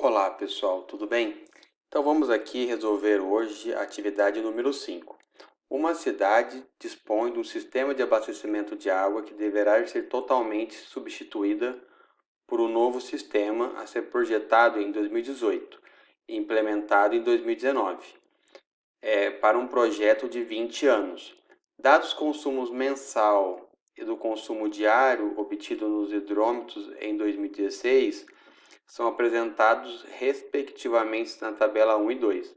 Olá pessoal, tudo bem? Então vamos aqui resolver hoje a atividade número 5. Uma cidade dispõe de um sistema de abastecimento de água que deverá ser totalmente substituída por um novo sistema a ser projetado em 2018 e implementado em 2019, para um projeto de 20 anos. Dados consumos mensal e do consumo diário obtido nos hidrômetros em 2016 são apresentados respectivamente na tabela 1 e 2.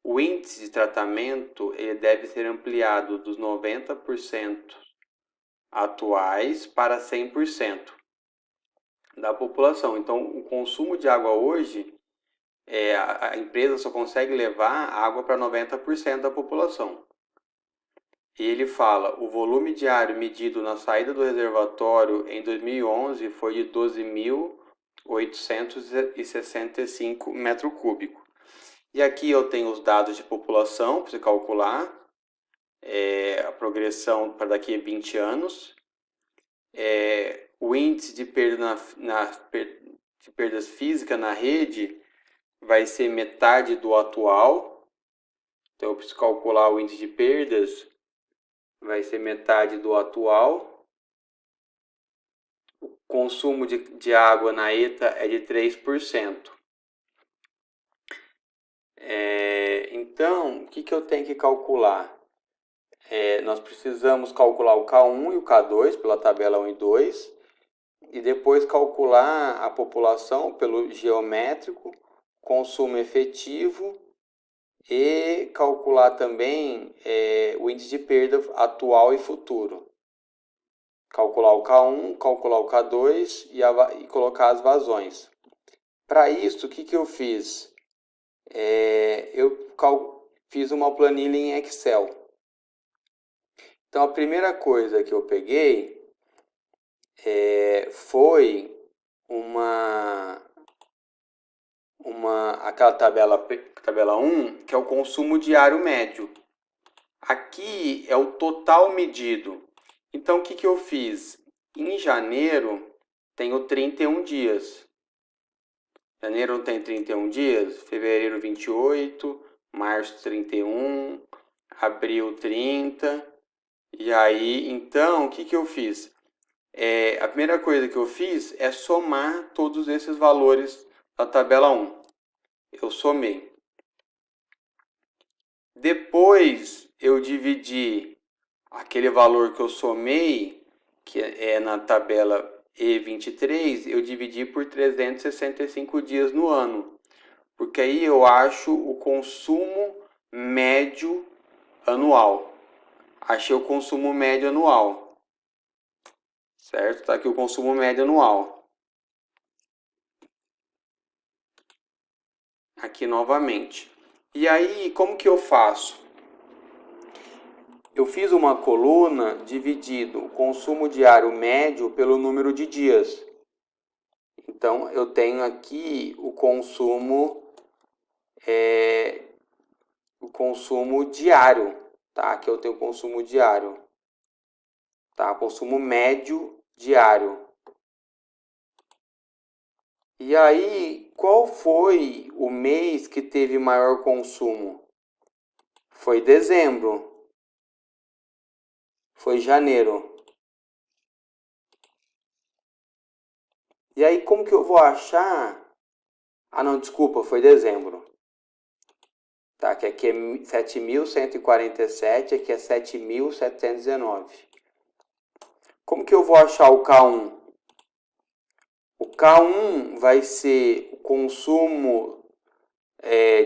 O índice de tratamento ele deve ser ampliado dos 90% atuais para 100% da população. Então, o consumo de água hoje, a empresa só consegue levar água para 90% da população. E ele fala, o volume diário medido na saída do reservatório em 2011 foi de 12.865 metros cúbicos. E aqui eu tenho os dados de população para você calcular a progressão para daqui a 20 anos. O índice de perdas físicas na rede vai ser metade do atual. Então eu preciso calcular o índice de perdas, vai ser metade do atual. O consumo de água na ETA é de 3%. Então, o que eu tenho que calcular? Nós precisamos calcular o K1 e o K2 pela tabela 1 e 2 e depois calcular a população pelo geométrico, consumo efetivo e calcular também o índice de perda atual e futuro. Calcular o K1, calcular o K2 e colocar as vazões. Para isso, o que eu fiz? Eu fiz uma planilha em Excel. Então, a primeira coisa que eu peguei foi aquela tabela 1, que é o consumo diário médio. Aqui é o total medido. Então, o que eu fiz? Em janeiro, tenho 31 dias. Janeiro tem 31 dias, fevereiro 28, março 31, abril 30. E aí, então, o que eu fiz? A primeira coisa que eu fiz é somar todos esses valores da tabela 1. Eu somei. Depois, eu dividi aquele valor que eu somei, que é na tabela E23, eu dividi por 365 dias no ano. Porque aí eu acho o consumo médio anual. Achei o consumo médio anual. Certo? Está aqui o consumo médio anual. Aqui novamente. E aí, como que eu faço? Eu fiz uma coluna dividindo o consumo diário médio pelo número de dias. Então, eu tenho aqui o consumo diário, tá? Aqui eu tenho o consumo diário, tá? Consumo médio diário. E aí, qual foi o mês que teve maior consumo? Foi dezembro. Foi janeiro. E aí, como que eu vou achar? Ah, não, desculpa, foi dezembro. Tá, que aqui é 7.147, aqui é 7.719. Como que eu vou achar o K1? O K1 vai ser o consumo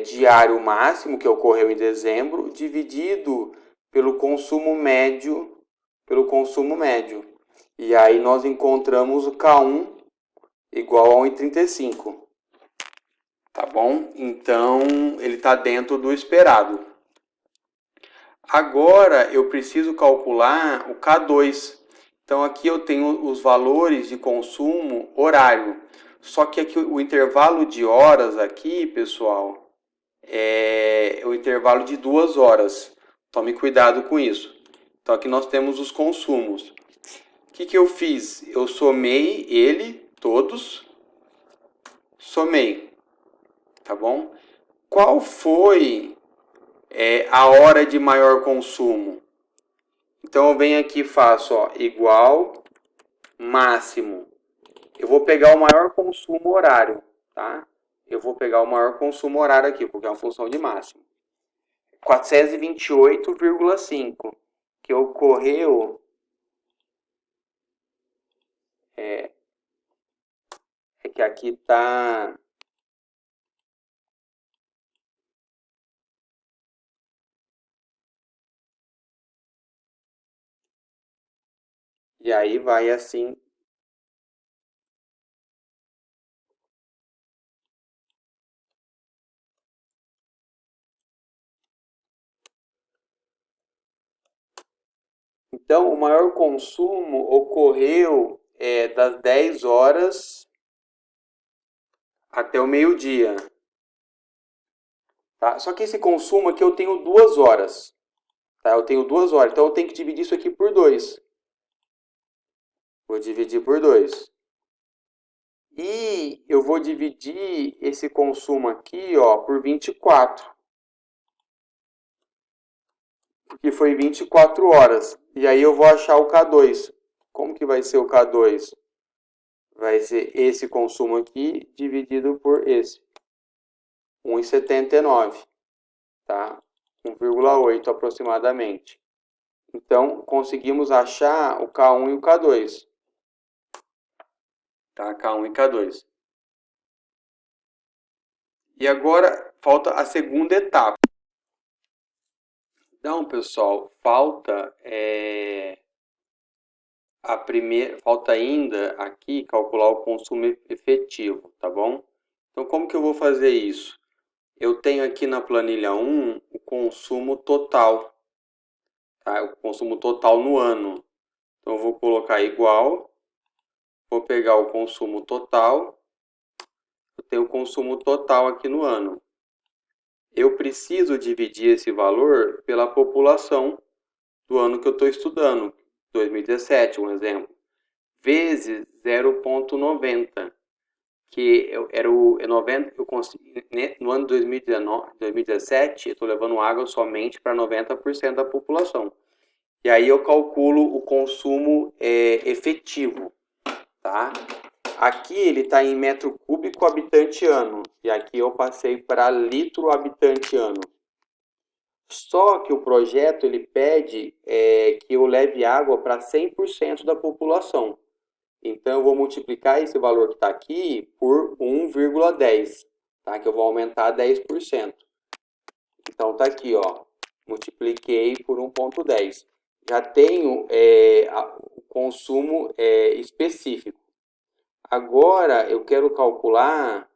diário máximo, que ocorreu em dezembro, dividido pelo consumo médio. E aí nós encontramos o K1 igual a 1,35. Tá bom? Então, ele está dentro do esperado. Agora, eu preciso calcular o K2. Então, aqui eu tenho os valores de consumo horário. Só que aqui o intervalo de horas aqui, pessoal, é o intervalo de 2 horas. Tome cuidado com isso. Então, aqui nós temos os consumos. O que eu fiz? Eu somei ele, todos. Somei. tá bom? Qual foi a hora de maior consumo? Então eu venho aqui e faço igual máximo. Eu vou pegar o maior consumo horário, tá? Eu vou pegar o maior consumo horário aqui, porque é uma função de máximo. 428,5, que ocorreu é que aqui tá e aí vai assim. Então, o maior consumo ocorreu das 10 horas até o meio-dia. Tá? Só que esse consumo aqui eu tenho 2 horas. Tá? Eu tenho 2 horas, então eu tenho que dividir isso aqui por 2. Vou dividir por 2. E eu vou dividir esse consumo aqui por 24. Porque foi 24 horas. E aí eu vou achar o K2. Como que vai ser o K2? Vai ser esse consumo aqui dividido por esse. 1,79. Tá? 1,8 aproximadamente. Então, conseguimos achar o K1 e o K2. Tá? K1 e K2. E agora falta a segunda etapa. Então, pessoal, falta falta ainda aqui calcular o consumo efetivo, tá bom? Então, como que eu vou fazer isso? Eu tenho aqui na planilha 1 o consumo total, tá? O consumo total no ano. Então, eu vou colocar igual, vou pegar o consumo total, eu tenho o consumo total aqui no ano. Eu preciso dividir esse valor pela população do ano que eu estou estudando, 2017, um exemplo, vezes 0,90, que era o 90, eu consegui, no ano 2019, 2017, eu estou levando água somente para 90% da população. E aí eu calculo o consumo efetivo, tá? Aqui ele está em metro cúbico habitante ano, e aqui eu passei para litro habitante ano. Só que o projeto ele pede que eu leve água para 100% da população. Então eu vou multiplicar esse valor que está aqui por 1,10, tá? Que eu vou aumentar 10%. Então está aqui, multipliquei por 1,10. Já tenho o consumo específico. Agora eu quero calcular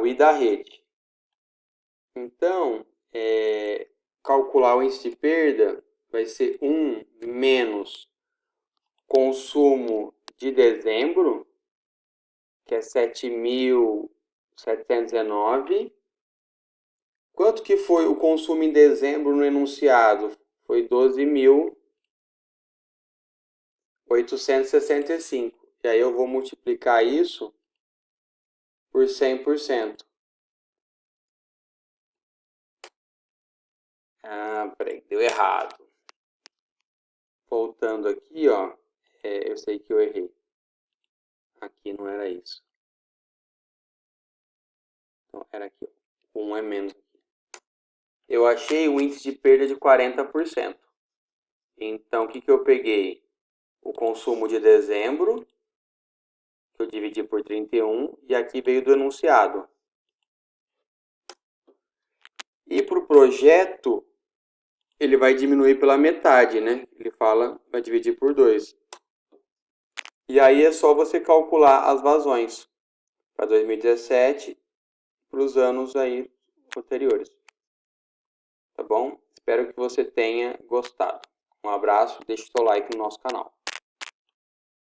o I da rede. Então, calcular o índice de perda vai ser 1 menos consumo de dezembro, que é 7.719. Quanto que foi o consumo em dezembro no enunciado? Foi 12.865. E aí eu vou multiplicar isso por 100%. Ah, peraí, deu errado. Voltando aqui, eu sei que eu errei. Aqui não era isso. Então, era aqui, 1 é menos. Eu achei o índice de perda de 40%. Então, o que eu peguei? O consumo de dezembro, que eu dividi por 31, e aqui veio do enunciado. E para o projeto, ele vai diminuir pela metade, né? Ele fala, vai dividir por 2. E aí é só você calcular as vazões para 2017 para os anos aí anteriores. Tá bom? Espero que você tenha gostado. Um abraço, deixe seu like no nosso canal.